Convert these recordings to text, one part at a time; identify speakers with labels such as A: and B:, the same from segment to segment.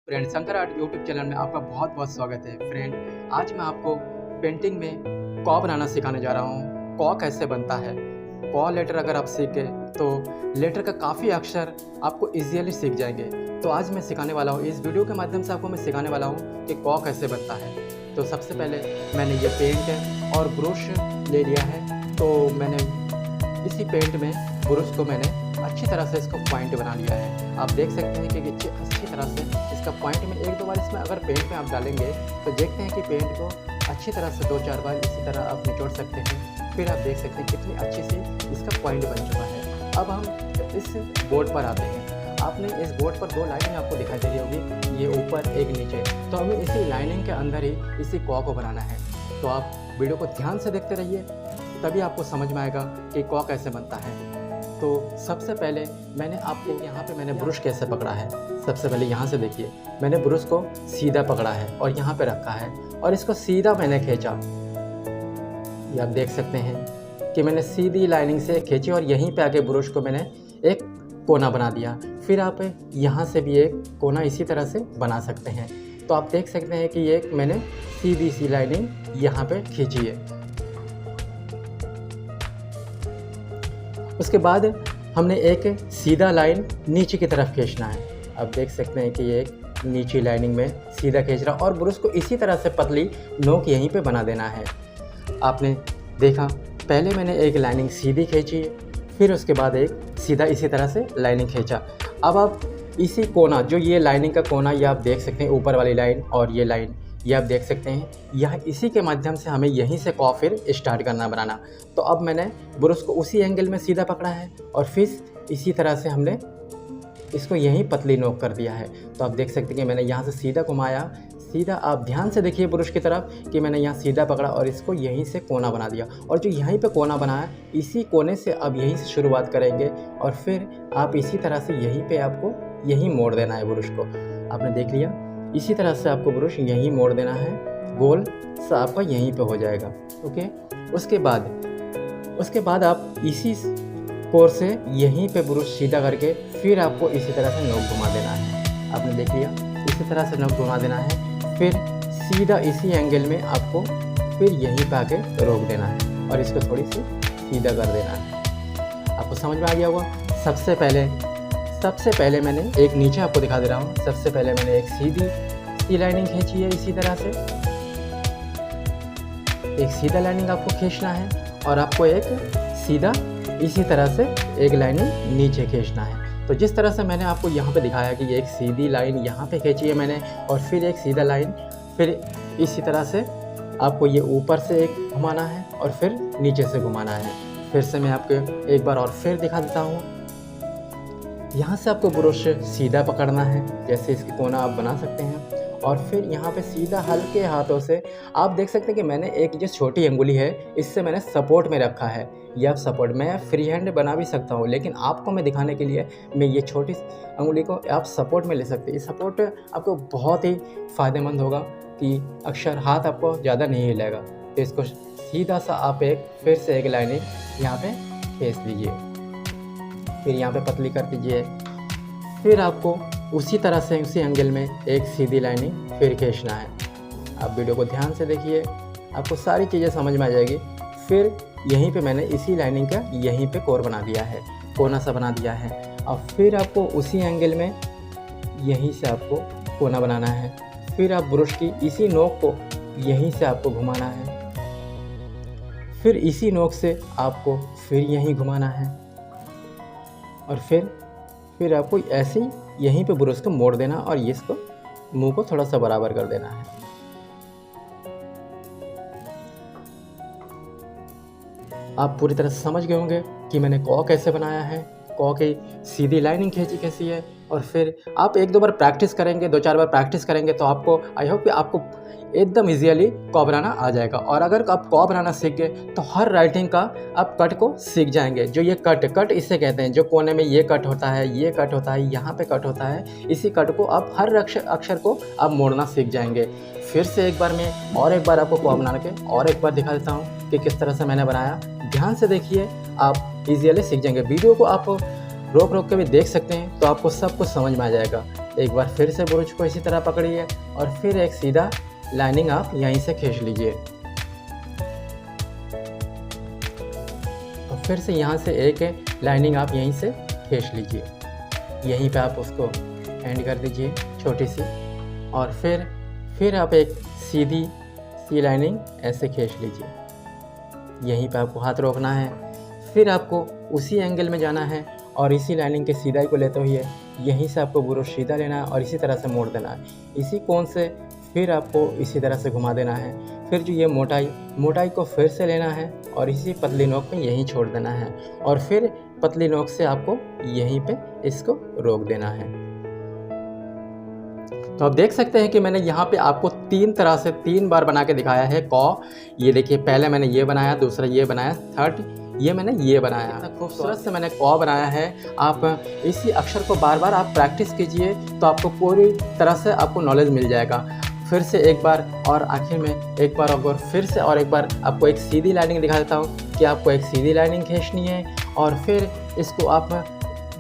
A: Friend Shankar art YouTube channel में आपका बहुत बहुत स्वागत है। फ्रेंड आज मैं आपको पेंटिंग में कॉ बनाना सिखाने जा रहा हूँ। कॉ कैसे बनता है, कॉ लेटर अगर आप सीखे तो लेटर का काफ़ी अक्षर आपको इजीली सीख जाएंगे। तो आज मैं सिखाने वाला हूँ, इस वीडियो के माध्यम से आपको मैं सिखाने वाला हूँ कि कॉ कैसे बनता है। तो सबसे पहले मैंने ये पेंट और ब्रश ले लिया है। तो मैंने इसी पेंट में ब्रश को मैंने अच्छी तरह से इसको पॉइंट बना लिया है। आप देख सकते हैं कि अच्छी तरह से इसका पॉइंट में एक दो बार इसमें अगर पेंट में आप डालेंगे तो देखते हैं कि पेंट को अच्छी तरह से दो चार बार इसी तरह आप निचोड़ सकते हैं। फिर आप देख सकते हैं कितनी अच्छी सी इसका पॉइंट बन चुका है। अब हम इस बोर्ड पर आते हैं। आपने इस बोर्ड पर दो लाइनिंग आपको दिखाई दे रही होगी, ये ऊपर एक नीचे। तो हमें इसी लाइनिंग के अंदर ही इसी कॉ को बनाना है। तो आप वीडियो को ध्यान से देखते रहिए, तभी आपको समझ में आएगा कि कॉ कैसे बनता है। तो सबसे पहले मैंने आपको यहाँ पे मैंने ब्रश कैसे पकड़ा है। सबसे पहले यहाँ से देखिए, मैंने ब्रश को सीधा पकड़ा है और यहाँ पे रखा है और इसको सीधा मैंने खींचा। ये आप देख सकते हैं कि मैंने सीधी लाइनिंग से खींची और यहीं पे आके ब्रश को मैंने एक कोना बना दिया। फिर आप यहाँ से भी एक कोना इसी तरह से बना सकते हैं। तो आप देख सकते हैं कि ये मैंने सीधी सी लाइनिंग यहाँ पे खींची है। उसके बाद हमने एक सीधा लाइन नीचे की तरफ खींचना है। अब देख सकते हैं कि ये एक नीचे लाइनिंग में सीधा खींच रहा और ब्रश को इसी तरह से पतली नोक यहीं पे बना देना है। आपने देखा, पहले मैंने एक लाइनिंग सीधी खींची, फिर उसके बाद एक सीधा इसी तरह से लाइनिंग खींचा। अब आप इसी कोना, जो ये लाइनिंग का कोना, ये आप देख सकते हैं ऊपर वाली लाइन और ये लाइन, ये आप देख सकते हैं, यह इसी के माध्यम से हमें यहीं से कॉ फिर स्टार्ट करना बनाना। तो अब मैंने ब्रश को उसी एंगल में सीधा पकड़ा है और फिर इसी तरह से हमने इसको यहीं पतली नोक कर दिया है। तो आप देख सकते हैं कि मैंने यहाँ से सीधा घुमाया, सीधा। आप ध्यान से देखिए ब्रश की तरफ कि मैंने यहाँ सीधा पकड़ा और इसको यहीं से कोना बना दिया। और जो यहीं पे कोना बनाया, इसी कोने से अब यहीं से शुरुआत करेंगे और फिर आप इसी तरह से यहीं पे आपको यहीं मोड़ देना है ब्रश को। आपने देख लिया, इसी तरह से आपको ब्रश यहीं मोड़ देना है, गोल सा आपका यहीं पे हो जाएगा। ओके, उसके बाद आप इसी कोर से यहीं पे ब्रश सीधा करके फिर आपको इसी तरह से नोक घुमा देना है। आपने देख लिया, इसी तरह से नोक घुमा देना है, फिर सीधा इसी एंगल में आपको फिर यहीं पे आके रोक देना है और इसको थोड़ी सी सीधा कर देना है। आपको समझ में आ गया होगा। सबसे पहले मैंने एक नीचे आपको दिखा दे रहा हूँ। सबसे पहले मैंने एक सीधी लाइनिंग खींची है इसी तरह से। एक सीधा लाइनिंग आपको खींचना है और आपको एक सीधा इसी तरह से एक लाइनिंग नीचे खींचना है। तो जिस तरह से मैंने आपको यहाँ पे दिखाया कि ये एक सीधी लाइन यहाँ पे खींची है मैंने और फिर एक सीधा लाइन, फिर इसी तरह से आपको ये ऊपर से एक घुमाना है और फिर नीचे से घुमाना है। फिर से मैं आपको एक बार और फिर दिखा देता हूँ। यहाँ से आपको ब्रश सीधा पकड़ना है, जैसे इसकी कोना आप बना सकते हैं, और फिर यहाँ पे सीधा हल्के हाथों से आप देख सकते हैं कि मैंने एक जो छोटी अंगुली है इससे मैंने सपोर्ट में रखा है। ये आप सपोर्ट, मैं फ्री हैंड बना भी सकता हूँ, लेकिन आपको मैं दिखाने के लिए मैं ये छोटी अंगुली को आप सपोर्ट में ले सकते हैं। ये सपोर्ट आपको बहुत ही फ़ायदेमंद होगा कि अक्षर हाथ आपको ज़्यादा नहीं हिलेगा। तो इसको सीधा सा आप एक फिर से एक लाइनिंग यहाँ पे खींच लीजिए, फिर यहाँ पे पतली कर दीजिए। फिर आपको उसी तरह से उसी एंगल में एक सीधी लाइनिंग फिर खींचना है। आप वीडियो को ध्यान से देखिए, आपको सारी चीज़ें समझ में आ जाएगी। फिर यहीं पे मैंने इसी लाइनिंग का यहीं पे कोर बना दिया है, कोना सा बना दिया है। अब फिर आपको उसी एंगल में यहीं से आपको कोना बनाना है। फिर आप ब्रश की इसी नोक को यहीं से आपको घुमाना है, फिर इसी नोक से आपको फिर यहीं घुमाना है और फिर आपको ऐसे ही यहीं पे ब्रश को मोड़ देना और ये इसको मुंह को थोड़ा सा बराबर कर देना है। आप पूरी तरह से समझ गए होंगे कि मैंने कॉ कैसे बनाया है, कॉ की सीधी लाइनिंग खींची कैसी है। और फिर आप एक दो बार प्रैक्टिस करेंगे, दो चार बार प्रैक्टिस करेंगे तो आपको, आई होप कि आपको एकदम इजीली कॉ बनाना आ जाएगा। और अगर आप कॉ बनाना सीख गए तो हर राइटिंग का आप कट को सीख जाएंगे। जो ये कट इसे कहते हैं, जो कोने में ये कट होता है, ये कट होता है, यहाँ पे कट होता है, इसी कट को आप हर अक्षर को आप मोड़ना सीख जाएंगे। फिर से एक बार मैं और एक बार आपको कॉ बना के और एक बार दिखा देता हूँ कि किस तरह से मैंने बनाया। ध्यान से देखिए, आप इजीली सीख जाएंगे। वीडियो को आप रोक के भी देख सकते हैं तो आपको सब कुछ समझ में आ जाएगा। एक बार फिर से ब्रुश को इसी तरह पकड़िए और फिर एक सीधा लाइनिंग आप यहीं से खींच लीजिए। तो फिर से यहाँ से एक लाइनिंग आप यहीं से खींच लीजिए, यहीं पे आप उसको एंड कर दीजिए छोटी सी, और फिर आप एक सीधी सी लाइनिंग ऐसे खींच लीजिए। यहीं पे आपको हाथ रोकना है, फिर आपको उसी एंगल में जाना है और इसी लाइनिंग के सीधाई को लेते हुए यहीं से आपको ब्रुश सीधा लेना है और इसी तरह से मोड़ देना है। इसी कोण से फिर आपको इसी तरह से घुमा देना है। फिर जो ये मोटाई को फिर से लेना है और इसी पतली नोक पे यहीं छोड़ देना है और फिर पतली नोक से आपको यहीं पे इसको रोक देना है। तो आप देख सकते हैं कि मैंने यहाँ पे आपको 3 बार बना के दिखाया है कॉ। ये देखिए, पहले मैंने ये बनाया, दूसरा ये बनाया, थर्ड ये मैंने ये बनाया। खूबसूरत से मैंने कॉ बनाया है। आप इसी अक्षर को बार बार आप प्रैक्टिस कीजिए तो आपको पूरी तरह से आपको नॉलेज मिल जाएगा। फिर से एक बार और आखिर में एक बार और फिर से और एक बार आपको एक सीधी लाइनिंग दिखा देता हूँ कि आपको एक सीधी लाइनिंग खींचनी है और फिर इसको आप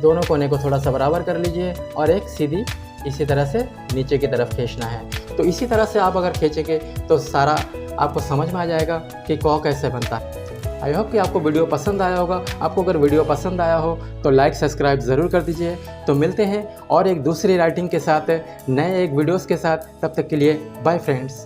A: दोनों कोने को थोड़ा सा बराबर कर लीजिए और एक सीधी इसी तरह से नीचे की तरफ खींचना है। तो इसी तरह से आप अगर खींचेंगे तो सारा आपको समझ में आ जाएगा कि कॉ कैसे बनता है। आई होप कि आपको वीडियो पसंद आया होगा। आपको अगर वीडियो पसंद आया हो तो लाइक सब्सक्राइब ज़रूर कर दीजिए। तो मिलते हैं और एक दूसरी राइटिंग के साथ, नए एक वीडियोस के साथ। तब तक के लिए बाय फ्रेंड्स।